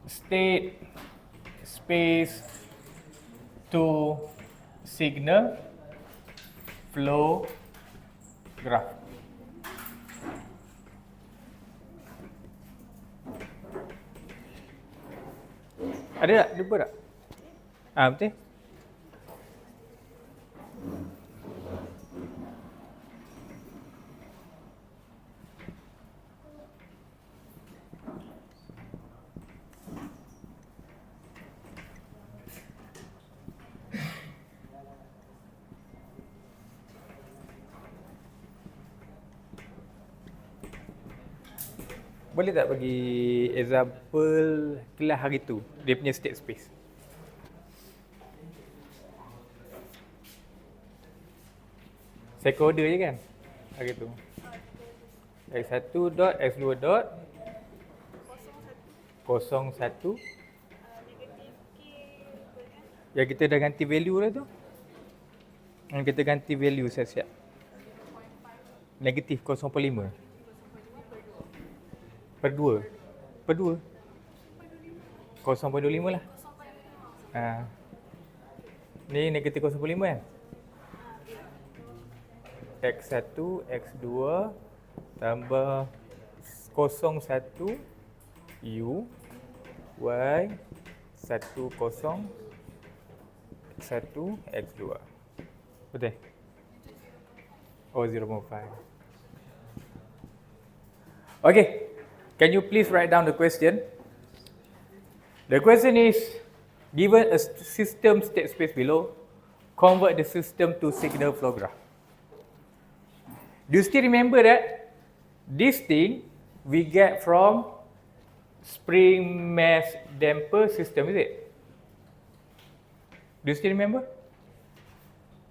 state space to signal flow graph. Ada tak? Lupa tak? Betul? Boleh tak bagi example kelas hari tu, dia punya state space? Second order je kan hari tu. X1 dot, X2 dot 01 yang kita dah ganti value dah tu. Yang kita ganti value siap-siap. Negatif 0.5 per 2. Per 2. 0.25 lah. Ni negatif 0.5 kan? X1, X2 tambah 01 U Y 10 X1 X2. Betul? Oh, 0.5. Okay. Can you please write down the question? The question is, given a system state space below, convert the system to signal flow graph. Do you still remember that this thing we get from spring mass damper system, is it? Do you still remember?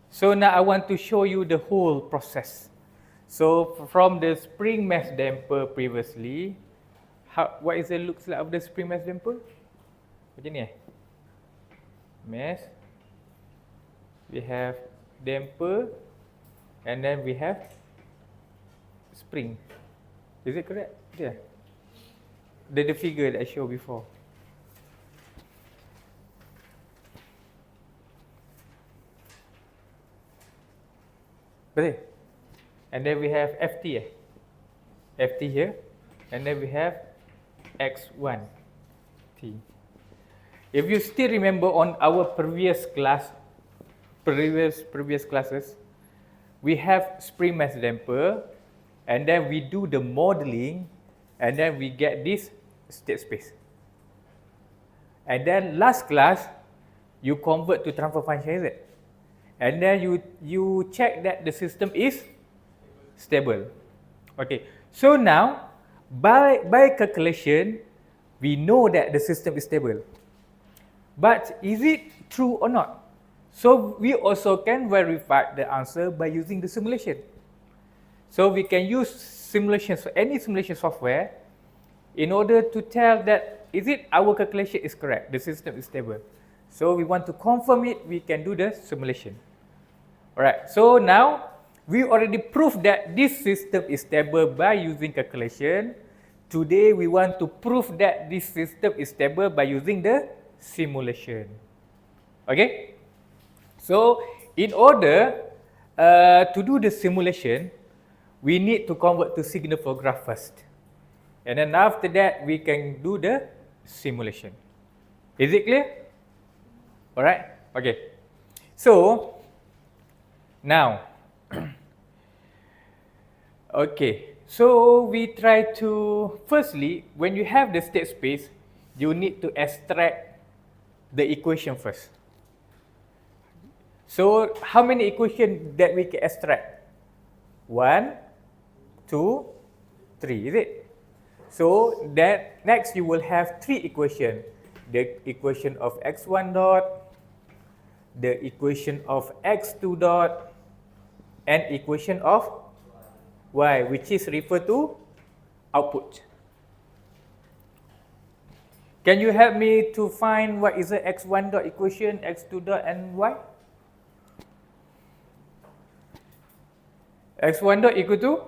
So now I want to show you the whole process. So from the spring mass damper previously, what is the looks like of the spring mass damper? Macam ni mass, we have damper, and then we have spring. Is it correct? Yeah. The figure that I showed before. Betul? And then we have FT FT here, and then we have X1 T. If you still remember on our previous classes, we have spring mass damper, and then we do the modeling, and then we get this state space. And then last class, you convert to transfer function, is it? And then you check that the system is stable. Okay. So now, by calculation, we know that the system is stable. But is it true or not? So we also can verify the answer by using the simulation. So we can use simulation, so any simulation software, in order to tell that is it our calculation is correct, the system is stable. So we want to confirm it, we can do the simulation. Alright, so now we already proved that this system is stable by using calculation. Today we want to prove that this system is stable by using the simulation. Okay? So in order to do the simulation, we need to convert to signal flow graph first. And then after that, we can do the simulation. Is it clear? Alright? Okay. So, now, okay. So, we try to, firstly, when you have the state space, you need to extract the equation first. So, how many equations that we can extract? 1, 2, 3, is it? So, that next you will have 3 equations. The equation of x1 dot, the equation of x2 dot, and equation of y, which is referred to output. Can you help me to find what is the x1 dot equation, x2 dot, and y? x1 dot equal to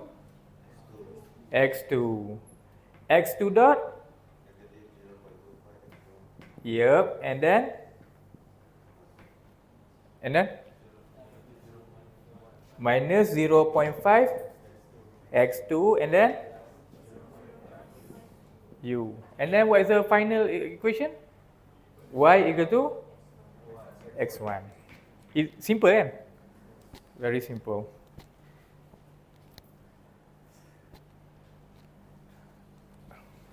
x2. x2 dot Yep, and then minus 0.5 x2 and then u. And then what is the final equation? Y equal to x1. It's simple kan? Very simple.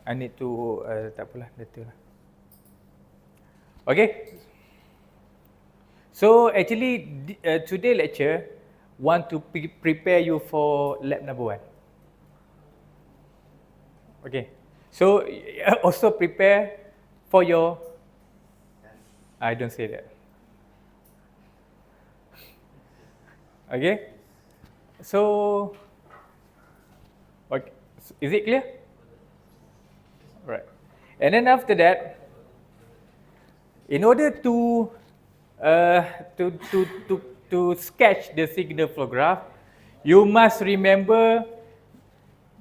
I need to, tak apalah, later lah. Okay. So actually, today lecture want to prepare you for lab number 1. Okay. So also prepare for your. I don't say that. Okay. So, okay. Is it clear? Right. And then after that, in order to sketch the signal flow graph, you must remember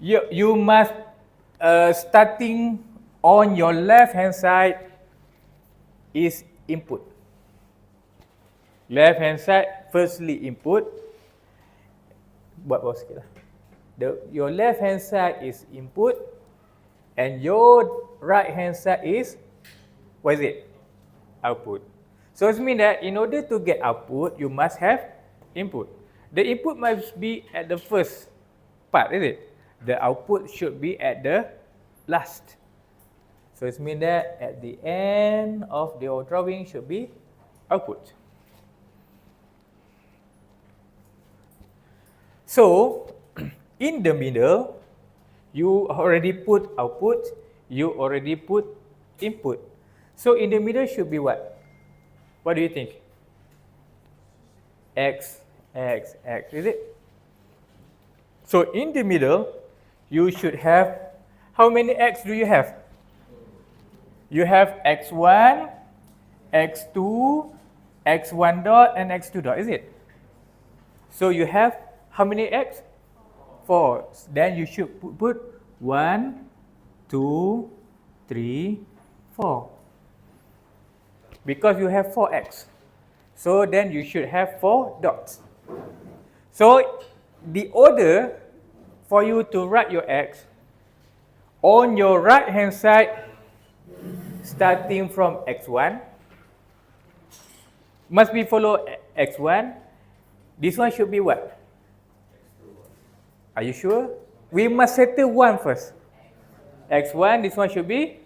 you must starting on your left hand side is input. Left hand side firstly input. Buat bawah sikit lah. Your left hand side is input and your right hand side is, what is it? Output. So it means that in order to get output, you must have input. The input must be at the first part, is it? The output should be at the last. So it means that at the end of your drawing should be output. So, in the middle, you already put output, you already put input. So, in the middle should be what? What do you think? X, X, X, is it? So, in the middle, you should have, how many X do you have? You have X1, X2, X1 dot, and X2 dot, is it? So, you have how many X? 4. Then you should put 1, 2, 3, 4. Because you have 4X. So then you should have 4 dots. So the order for you to write your X, on your right hand side, starting from X1, must be follow X1. This one should be what? Are you sure? We must settle 1 first. X1, this one should be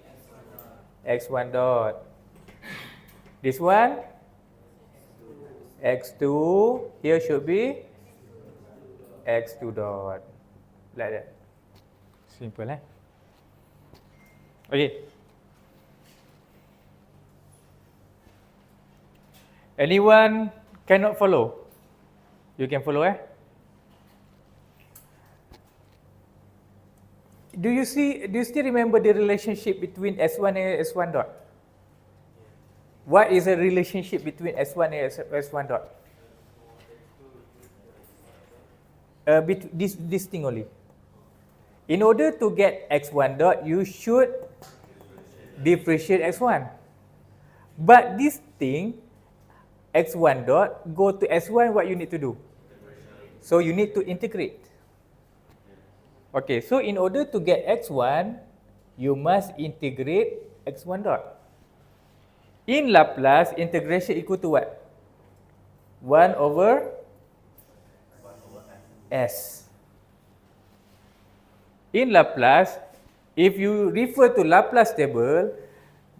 X1 dot. This one, X2, here should be X2 dot. Like that. Simple, eh? Okay. Anyone cannot follow? You can follow, eh? Do you still remember the relationship between S1 and S1 dot? What is the relationship between S1 and S1 dot? This thing only. In order to get X1 dot, you should differentiate X1. But this thing, X1 dot, go to S1, what you need to do? So you need to integrate. Okay, so in order to get X1, you must integrate X1 dot. In Laplace, integration equal to what? 1 over S. In Laplace, if you refer to Laplace table,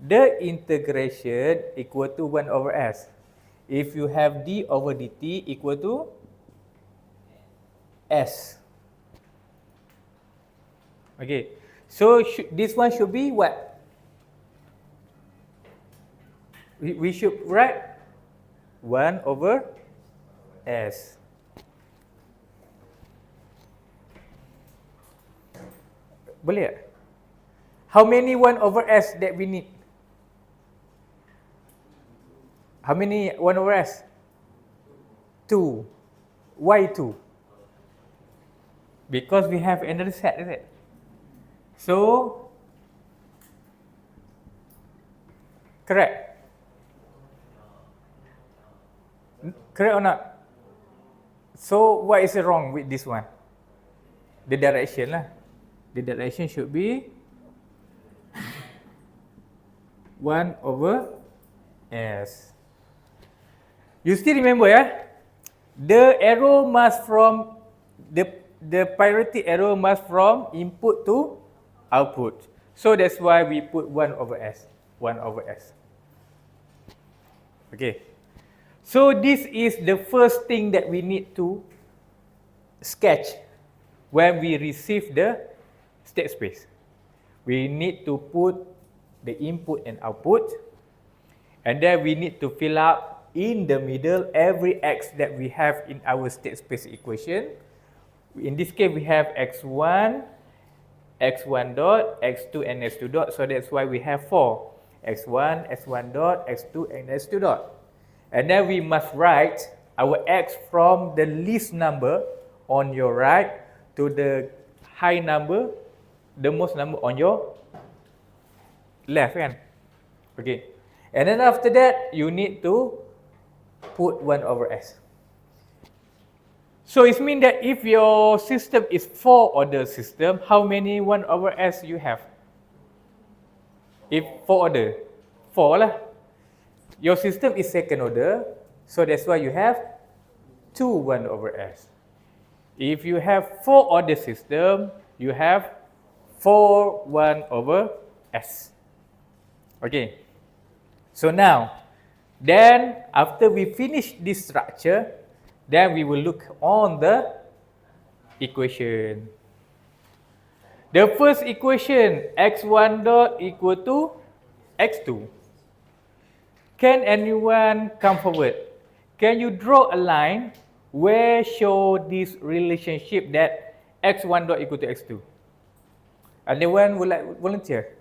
the integration equal to 1 over S. If you have d over dt equal to S. Okay, so this one should be what? We should write 1 over S. Boleh tak? How many 1 over S that we need? How many 1 over S? 2. Why 2? Because we have another set, is it? So, Correct? Correct or not? So what is wrong with this one? The direction lah. The direction should be 1 over S. You still remember, yeah? The arrow must from the priority arrow must from input to output. So that's why we put 1 over S. 1 over S. Okay. So this is the first thing that we need to sketch when we receive the state space. We need to put the input and output, and then we need to fill up in the middle every x that we have in our state space equation. In this case, we have x1, x1 dot, x2 and x2 dot, so that's why we have 4. x1, x1 dot, x2 and x2 dot. And then we must write our x from the least number on your right to the high number, the most number on your left, kan? Okay. And then after that, you need to put 1 over S. So it means that if your system is 4-order system, how many 1 over S you have? If 4-order, 4 lah. Your system is 2nd order, so that's why you have 2 1 over S. If you have 4-order system, you have 4 1 over S. Okay. So now, then after we finish this structure, then we will look on the equation. The first equation, x1 dot equal to x2. Can anyone come forward? Can you draw a line where show this relationship that x1 dot equal to x2? Anyone would like volunteer?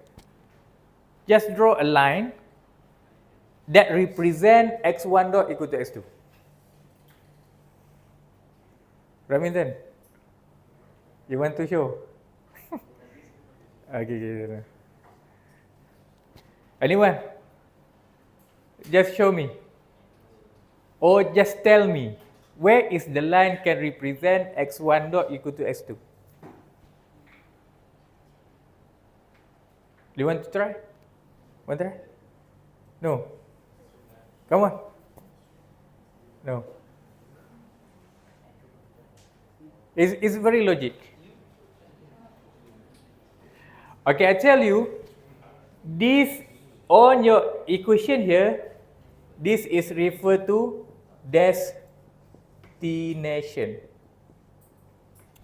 Just draw a line that represent x1 dot equal to x2. Raminten, you want to show? Okay. Anyone? Just show me. Or just tell me, where is the line can represent x1 dot equal to x2? Do you want to try? Want to try? No. Come on. No. It's very logic. Okay, I tell you, this on your equation here, this is referred to destination.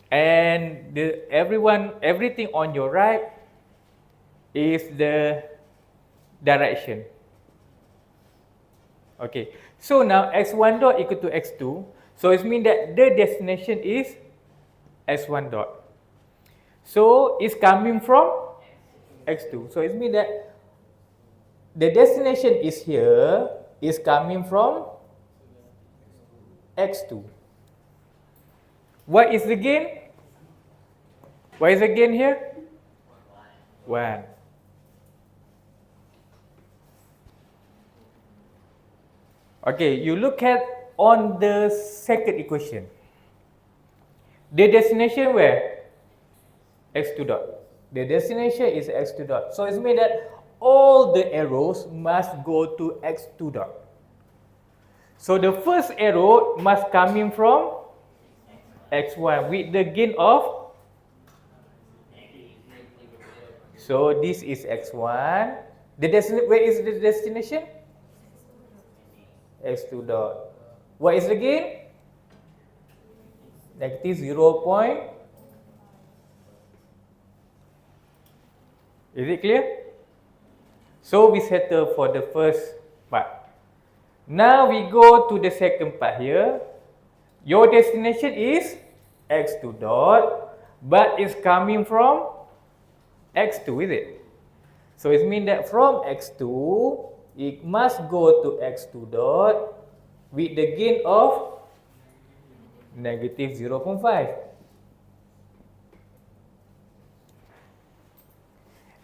And everything on your right is the direction. Okay, so now x1 dot equal to x2, so it means that the destination is x1 dot. So it's coming from x2. So it means that the destination is here, is coming from x2. What is the gain? What is the gain here? 1. Okay, you look at on the second equation. The destination where? x2 dot. The destination is x2 dot. So it means that all the arrows must go to x2 dot. So the first arrow must coming from x1 with the gain of. So this is x1. Where is the destination? x2 dot. What is the gain? Negative 0. Is it clear? So we settle for the first part. Now we go to the second part here. Your destination is x2 dot, but it's coming from x2, is it? So it means that from x2, it must go to x2 dot with the gain of negative 0.5.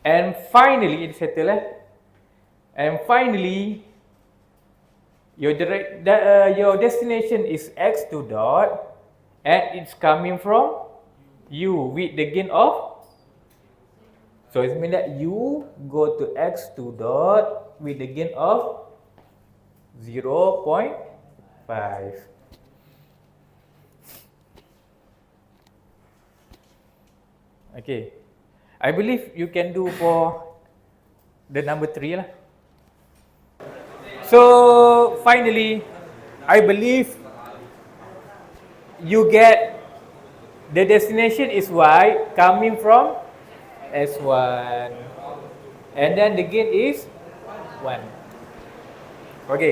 And finally, it's settled. And finally, your destination is x2 dot, and it's coming from u with the gain of. So it means that you go to x2 dot with the gain of 0.5. Okay, I believe you can do for the number 3 lah. So finally, I believe you get the destination is y coming from S1, and then the gain is 1. Okay.